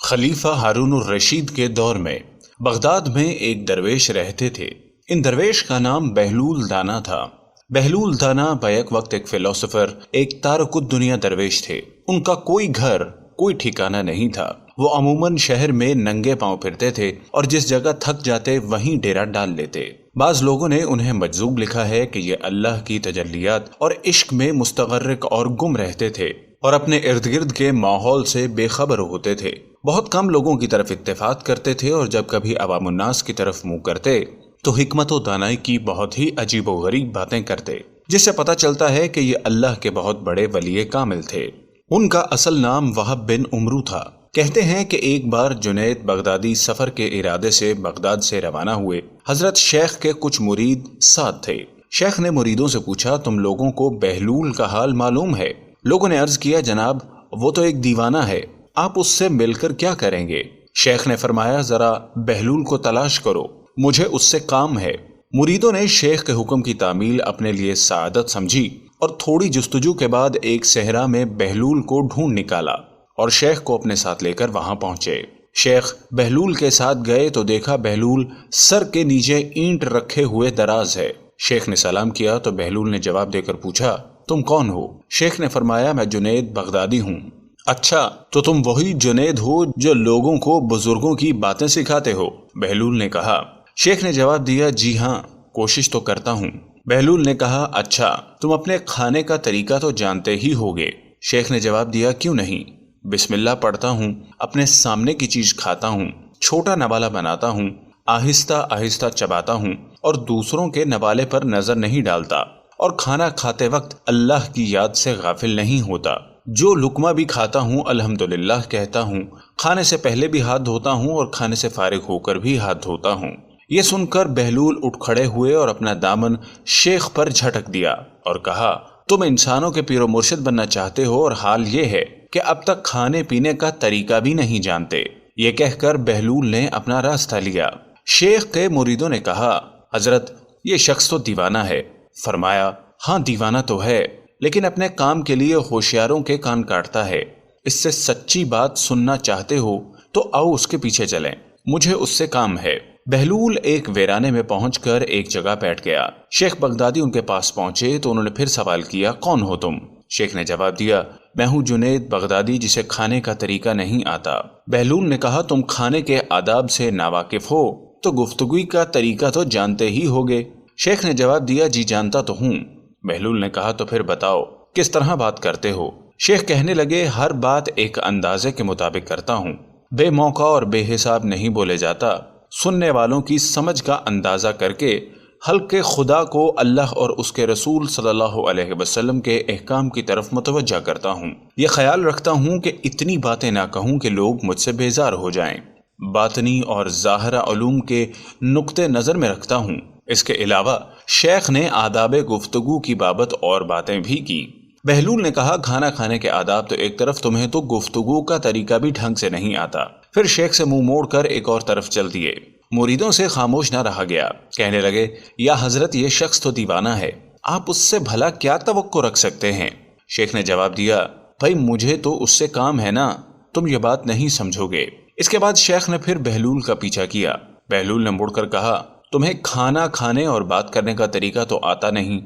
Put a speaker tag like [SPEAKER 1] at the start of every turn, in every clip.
[SPEAKER 1] خلیفہ ہارون الرشید کے دور میں بغداد میں ایک درویش رہتے تھے۔ ان درویش کا نام بہلول دانا تھا۔ بہلول دانا بیک وقت ایک فلسفر، ایک تارک الدنیا درویش تھے۔ ان کا کوئی گھر، کوئی ٹھکانہ نہیں تھا۔ وہ عموماً شہر میں ننگے پاؤں پھرتے تھے اور جس جگہ تھک جاتے وہیں ڈیرا ڈال لیتے۔ بعض لوگوں نے انہیں مجذوب لکھا ہے کہ یہ اللہ کی تجلیات اور عشق میں مستغرق اور گم رہتے تھے اور اپنے ارد گرد کے ماحول سے بے خبر ہوتے تھے۔ بہت کم لوگوں کی طرف اتفاق کرتے تھے اور جب کبھی عوام الناس کی طرف منہ کرتے تو حکمت و دانائی کی بہت ہی عجیب و غریب باتیں کرتے، جس سے پتہ چلتا ہے کہ یہ اللہ کے بہت بڑے ولی کامل تھے۔ ان کا اصل نام وہب بن عمرو تھا۔ کہتے ہیں کہ ایک بار جنید بغدادی سفر کے ارادے سے بغداد سے روانہ ہوئے۔ حضرت شیخ کے کچھ مرید ساتھ تھے۔ شیخ نے مریدوں سے پوچھا، تم لوگوں کو بہلول کا حال معلوم ہے؟ لوگوں نے عرض کیا، جناب وہ تو ایک دیوانہ ہے، آپ اس سے مل کر کیا کریں گے؟ شیخ نے فرمایا، ذرا بہلول کو تلاش کرو، مجھے اس سے کام ہے۔ مریدوں نے شیخ کے حکم کی تعمیل اپنے لیے سعادت سمجھی اور تھوڑی جستجو کے بعد ایک صحرا میں بہلول کو ڈھونڈ نکالا اور شیخ کو اپنے ساتھ لے کر وہاں پہنچے۔ شیخ بہلول کے ساتھ گئے تو دیکھا بہلول سر کے نیچے اینٹ رکھے ہوئے دراز ہے۔ شیخ نے سلام کیا تو بہلول نے جواب دے کر پوچھا، تم کون ہو؟ شیخ نے فرمایا، میں جنید بغدادی ہوں۔ اچھا، تو تم وہی جنید ہو جو لوگوں کو بزرگوں کی باتیں سکھاتے ہو؟ بہلول نے کہا۔ شیخ نے جواب دیا، جی ہاں، کوشش تو کرتا ہوں۔ بہلول نے کہا، اچھا تم اپنے کھانے کا طریقہ تو جانتے ہی ہوگے؟ شیخ نے جواب دیا، کیوں نہیں، بسم اللہ پڑھتا ہوں، اپنے سامنے کی چیز کھاتا ہوں، چھوٹا نوالہ بناتا ہوں، آہستہ آہستہ چباتا ہوں اور دوسروں کے نوالے پر نظر نہیں ڈالتا، اور کھانا کھاتے وقت اللہ کی یاد سے غافل نہیں ہوتا۔ جو لقمہ بھی کھاتا ہوں الحمدللہ کہتا ہوں، کھانے سے پہلے بھی ہاتھ دھوتا ہوں اور کھانے سے فارغ ہو کر بھی ہاتھ دھوتا ہوں۔ یہ سن کر بہلول اٹھ کھڑے ہوئے اور اپنا دامن شیخ پر جھٹک دیا اور کہا، تم انسانوں کے پیر و مرشد بننا چاہتے ہو اور حال یہ ہے کہ اب تک کھانے پینے کا طریقہ بھی نہیں جانتے۔ یہ کہہ کر بہلول نے اپنا راستہ لیا۔ شیخ کے مریدوں نے کہا، حضرت یہ شخص تو دیوانہ ہے۔ فرمایا، ہاں دیوانہ تو ہے، لیکن اپنے کام کے لیے ہوشیاروں کے کان کاٹتا ہے۔ اس سے سچی بات سننا چاہتے ہو تو آؤ اس کے پیچھے چلیں، مجھے اس سے کام ہے۔ بہلول ایک ویرانے میں پہنچ کر ایک جگہ بیٹھ گیا۔ شیخ بغدادی ان کے پاس پہنچے تو انہوں نے پھر سوال کیا، کون ہو تم؟ شیخ نے جواب دیا، میں ہوں جنید بغدادی جسے کھانے کا طریقہ نہیں آتا۔ بہلول نے کہا، تم کھانے کے آداب سے ناواقف ہو تو گفتگو کا طریقہ تو جانتے ہی ہوگے؟ شیخ نے جواب دیا، جی جانتا تو ہوں۔ بہلول نے کہا، تو پھر بتاؤ کس طرح بات کرتے ہو؟ شیخ کہنے لگے، ہر بات ایک اندازے کے مطابق کرتا ہوں، بے موقع اور بے حساب نہیں بولے جاتا۔ سننے والوں کی سمجھ کا اندازہ کر کے خلق خدا کو اللہ اور اس کے رسول صلی اللہ علیہ وسلم کے احکام کی طرف متوجہ کرتا ہوں۔ یہ خیال رکھتا ہوں کہ اتنی باتیں نہ کہوں کہ لوگ مجھ سے بیزار ہو جائیں۔ باطنی اور ظاہرہ علوم کے نقطے نظر میں رکھتا ہوں۔ اس کے علاوہ شیخ نے آداب گفتگو کی بابت اور باتیں بھی کی۔ بہلول نے کہا، کھانا کھانے کے آداب تو ایک طرف، تمہیں تو گفتگو کا طریقہ بھی ڈھنگ سے نہیں آتا۔ پھر شیخ سے منہ موڑ کر ایک اور طرف چل دیے۔ مریدوں سے خاموش نہ رہا گیا۔ کہنے لگے، یا حضرت یہ شخص تو دیوانہ ہے، آپ اس سے بھلا کیا توقع رکھ سکتے ہیں؟ شیخ نے جواب دیا، بھائی مجھے تو اس سے کام ہے نا، تم یہ بات نہیں سمجھو گے۔ اس کے بعد شیخ نے پھر بہلول کا پیچھا کیا۔ بہلول نے مڑ کر کہا، تمہیں کھانا کھانے اور بات کرنے کا طریقہ تو آتا نہیں،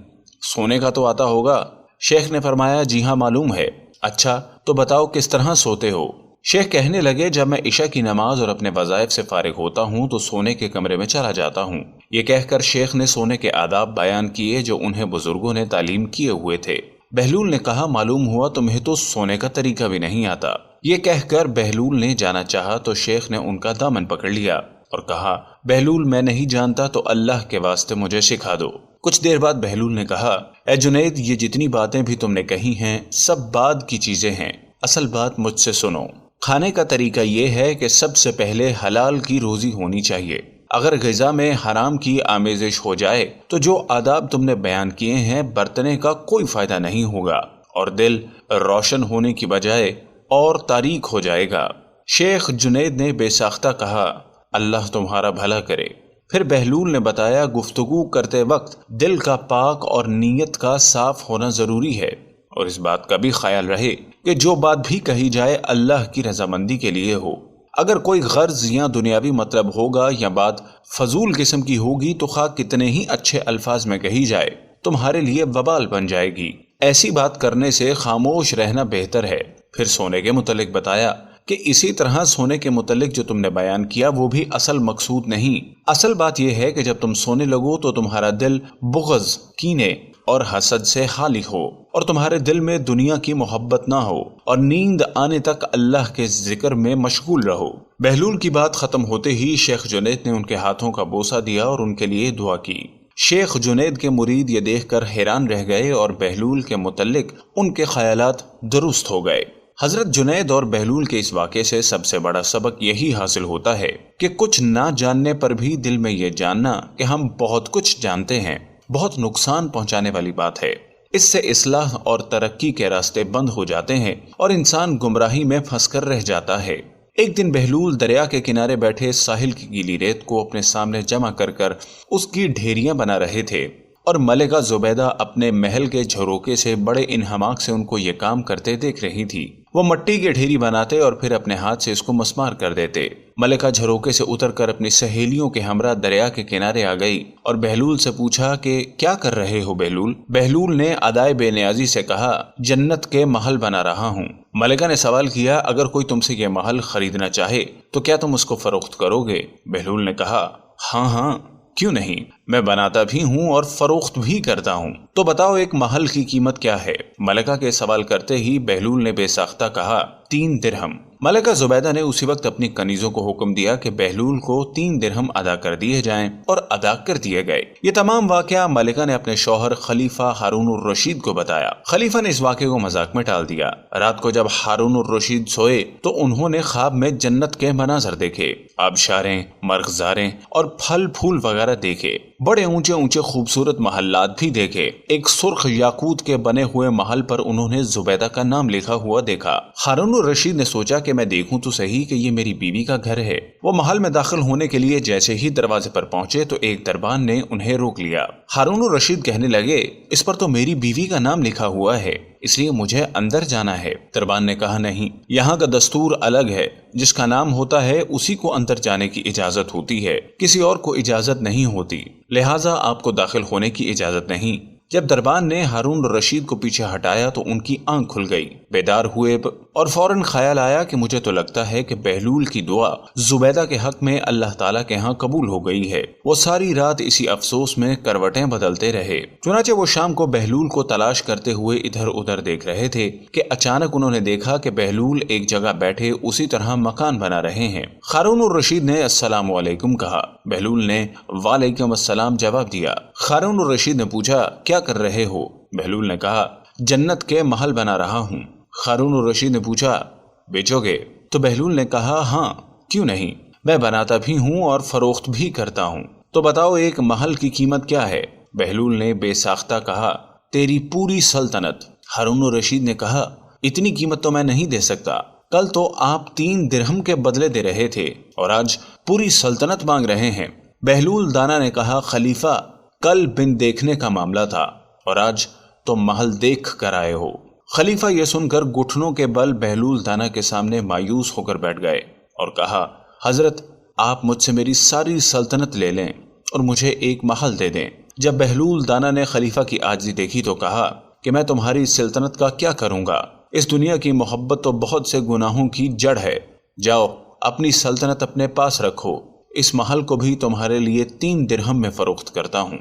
[SPEAKER 1] سونے کا تو آتا ہوگا؟ شیخ نے فرمایا، جی ہاں معلوم ہے۔ اچھا تو بتاؤ کس طرح سوتے ہو؟ شیخ کہنے لگے، جب میں عشاء کی نماز اور اپنے وظائف سے فارغ ہوتا ہوں تو سونے کے کمرے میں چلا جاتا ہوں۔ یہ کہہ کر شیخ نے سونے کے آداب بیان کیے جو انہیں بزرگوں نے تعلیم کیے ہوئے تھے۔ بہلول نے کہا، معلوم ہوا تمہیں تو سونے کا طریقہ بھی نہیں آتا۔ یہ کہہ کر بہلول نے جانا چاہا تو شیخ نے ان کا دامن پکڑ لیا اور کہا، بہلول میں نہیں جانتا تو اللہ کے واسطے مجھے سکھا دو۔ کچھ دیر بعد بہلول نے کہا، اے جنید، یہ جتنی باتیں بھی تم نے کہی ہیں سب بعد کی چیزیں ہیں، اصل بات مجھ سے سنو۔ کھانے کا طریقہ یہ ہے کہ سب سے پہلے حلال کی روزی ہونی چاہیے۔ اگر غذا میں حرام کی آمیزش ہو جائے تو جو آداب تم نے بیان کیے ہیں برتنے کا کوئی فائدہ نہیں ہوگا اور دل روشن ہونے کی بجائے اور تاریک ہو جائے گا۔ شیخ جنید نے بے ساختہ کہا، اللہ تمہارا بھلا کرے۔ پھر بہلول نے بتایا، گفتگو کرتے وقت دل کا پاک اور نیت کا صاف ہونا ضروری ہے، اور اس بات کا بھی خیال رہے کہ جو بات بھی کہی جائے اللہ کی رضامندی کے لیے ہو۔ اگر کوئی غرض یا دنیاوی مطلب ہوگا یا بات فضول قسم کی ہوگی تو خواہ کتنے ہی اچھے الفاظ میں کہی جائے تمہارے لیے وبال بن جائے گی۔ ایسی بات کرنے سے خاموش رہنا بہتر ہے۔ پھر سونے کے متعلق بتایا کہ اسی طرح سونے کے متعلق جو تم نے بیان کیا وہ بھی اصل مقصود نہیں۔ اصل بات یہ ہے کہ جب تم سونے لگو تو تمہارا دل بغض، کینے اور حسد سے خالی ہو، اور تمہارے دل میں دنیا کی محبت نہ ہو، اور نیند آنے تک اللہ کے ذکر میں مشغول رہو۔ بہلول کی بات ختم ہوتے ہی شیخ جنید نے ان کے ہاتھوں کا بوسہ دیا اور ان کے لیے دعا کی۔ شیخ جنید کے مرید یہ دیکھ کر حیران رہ گئے اور بہلول کے متعلق ان کے خیالات درست ہو گئے۔ حضرت جنید اور بہلول کے اس واقعے سے سب سے بڑا سبق یہی حاصل ہوتا ہے کہ کچھ نہ جاننے پر بھی دل میں یہ جاننا کہ ہم بہت کچھ جانتے ہیں بہت نقصان پہنچانے والی بات ہے۔ اس سے اصلاح اور ترقی کے راستے بند ہو جاتے ہیں اور انسان گمراہی میں پھنس کر رہ جاتا ہے۔ ایک دن بہلول دریا کے کنارے بیٹھے ساحل کی گیلی ریت کو اپنے سامنے جمع کر کر اس کی ڈھیریاں بنا رہے تھے، اور ملکہ زبیدہ اپنے محل کے جھروکے سے بڑے انہماک سے ان کو یہ کام کرتے دیکھ رہی تھی۔ وہ مٹی کی ڈھیری بناتے اور پھر اپنے ہاتھ سے اس کو مسمار کر دیتے۔ ملکہ جھروکے سے اتر کر اپنی سہیلیوں کے ہمراہ دریا کے کنارے آ گئی اور بہلول سے پوچھا کہ کیا کر رہے ہو بہلول؟ بہلول نے ادائے بے نیازی سے کہا جنت کے محل بنا رہا ہوں۔ ملکہ نے سوال کیا اگر کوئی تم سے یہ محل خریدنا چاہے تو کیا تم اس کو فروخت کرو گے؟ بہلول نے کہا ہاں کیوں نہیں، میں بناتا بھی ہوں اور فروخت بھی کرتا ہوں۔ تو بتاؤ ایک محل کی قیمت کیا ہے؟ ملکہ کے سوال کرتے ہی بہلول نے بے ساختہ کہا 3 درہم۔ ملکہ زبیدہ نے اسی وقت اپنی کنیزوں کو حکم دیا کہ بہلول کو 3 درہم ادا کر دیے جائیں، اور ادا کر دیے گئے۔ یہ تمام واقعہ ملکہ نے اپنے شوہر خلیفہ ہارون الرشید کو بتایا۔ خلیفہ نے اس واقعے کو مذاق میں ٹال دیا۔ رات کو جب ہارون الرشید سوئے تو انہوں نے خواب میں جنت کے مناظر دیکھے، آبشاریں، مرغزاریں اور پھل پھول وغیرہ دیکھے، بڑے اونچے اونچے خوبصورت محلات بھی دیکھے۔ ایک سرخ یاقوت کے بنے ہوئے محل پر انہوں نے زبیدہ کا نام لکھا ہوا دیکھا۔ ہارون الرشید نے سوچا کہ میں دیکھوں تو صحیح کہ یہ میری بیوی کا گھر ہے۔ وہ محل میں داخل ہونے کے لیے جیسے ہی دروازے پر پہنچے تو ایک دربان نے انہیں روک لیا۔ ہارون الرشید کہنے لگے اس پر تو میری بیوی کا نام لکھا ہوا ہے، اس لیے مجھے اندر جانا ہے۔ دربان نے کہا نہیں، یہاں کا دستور الگ ہے، جس کا نام ہوتا ہے اسی کو اندر جانے کی اجازت ہوتی ہے، کسی اور کو اجازت نہیں ہوتی، لہٰذا آپ کو داخل ہونے کی اجازت نہیں۔ جب دربان نے ہارون الرشید کو پیچھے ہٹایا تو ان کی آنکھ کھل گئی، بیدار ہوئے اور فوراً خیال آیا کہ مجھے تو لگتا ہے کہ بہلول کی دعا زبیدہ کے حق میں اللہ تعالیٰ کے ہاں قبول ہو گئی ہے۔ وہ ساری رات اسی افسوس میں کروٹیں بدلتے رہے۔ چنانچہ وہ شام کو بہلول کو تلاش کرتے ہوئے ادھر ادھر دیکھ رہے تھے کہ اچانک انہوں نے دیکھا کہ بہلول ایک جگہ بیٹھے اسی طرح مکان بنا رہے ہیں۔ ہارون الرشید نے السلام علیکم کہا، بہلول نے وعلیکم السلام جواب دیا۔ ہارون الرشید نے پوچھا کیا کر رہے ہو؟ بہلول نے کہا جنت کے محل بنا رہا ہوں۔ ہارون الرشید نے پوچھا بیچو گے؟ تو بہلول نے کہا ہاں کیوں نہیں، میں بناتا بھی ہوں اور فروخت بھی کرتا ہوں۔ تو بتاؤ ایک محل کی قیمت کیا ہے؟ بہلول نے بے ساختہ کہا تیری پوری سلطنت۔ ہارون الرشید نے کہا اتنی قیمت تو میں نہیں دے سکتا، کل تو آپ 3 درہم کے بدلے دے رہے تھے اور آج پوری سلطنت مانگ رہے ہیں۔ بہلول دانا نے کہا خلیفہ کل بن دیکھنے کا معاملہ تھا اور آج تو محل دیکھ کر آئے ہو۔ خلیفہ یہ سن کر گھٹنوں کے بل بہلول دانا کے سامنے مایوس ہو کر بیٹھ گئے اور کہا حضرت آپ مجھ سے میری ساری سلطنت لے لیں اور مجھے ایک محل دے دیں۔ جب بہلول دانا نے خلیفہ کی عاجزی دیکھی تو کہا کہ میں تمہاری سلطنت کا کیا کروں گا؟ اس دنیا کی محبت تو بہت سے گناہوں کی جڑ ہے، جاؤ اپنی سلطنت اپنے پاس رکھو، اس محل کو بھی تمہارے لیے 3 درہم میں فروخت کرتا ہوں۔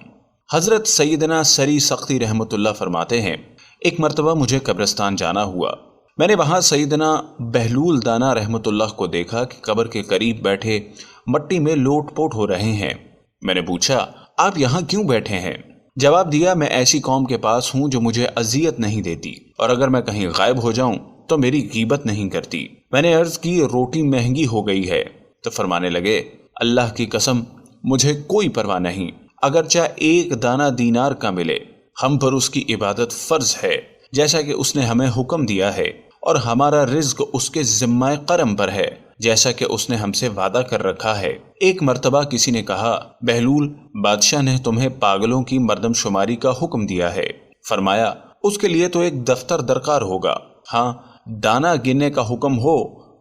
[SPEAKER 1] حضرت سیدنا سری سختی رحمت اللہ فرماتے ہیں ایک مرتبہ مجھے قبرستان جانا ہوا، میں نے وہاں سیدنا بہلول دانا رحمت اللہ کو دیکھا کہ قبر کے قریب بیٹھے مٹی میں لوٹ پوٹ ہو رہے ہیں۔ میں نے پوچھا آپ یہاں کیوں بیٹھے ہیں؟ جواب دیا میں ایسی قوم کے پاس ہوں جو مجھے اذیت نہیں دیتی اور اگر میں کہیں غائب ہو جاؤں تو میری غیبت نہیں کرتی۔ میں نے عرض کی روٹی مہنگی ہو گئی ہے تو فرمانے لگے اللہ کی قسم مجھے کوئی پرواہ نہیں، اگرچہ 1 دانہ دینار کا ملے، ہم پر اس کی عبادت فرض ہے جیسا کہ اس نے ہمیں حکم دیا ہے، اور ہمارا رزق اس کے ذمہ کرم پر ہے جیسا کہ اس نے ہم سے وعدہ کر رکھا ہے۔ ایک مرتبہ کسی نے کہا بہلول بادشاہ نے تمہیں پاگلوں کی مردم شماری کا حکم دیا ہے۔ فرمایا اس کے لیے تو ایک دفتر درکار ہوگا، ہاں دانہ گننے کا حکم ہو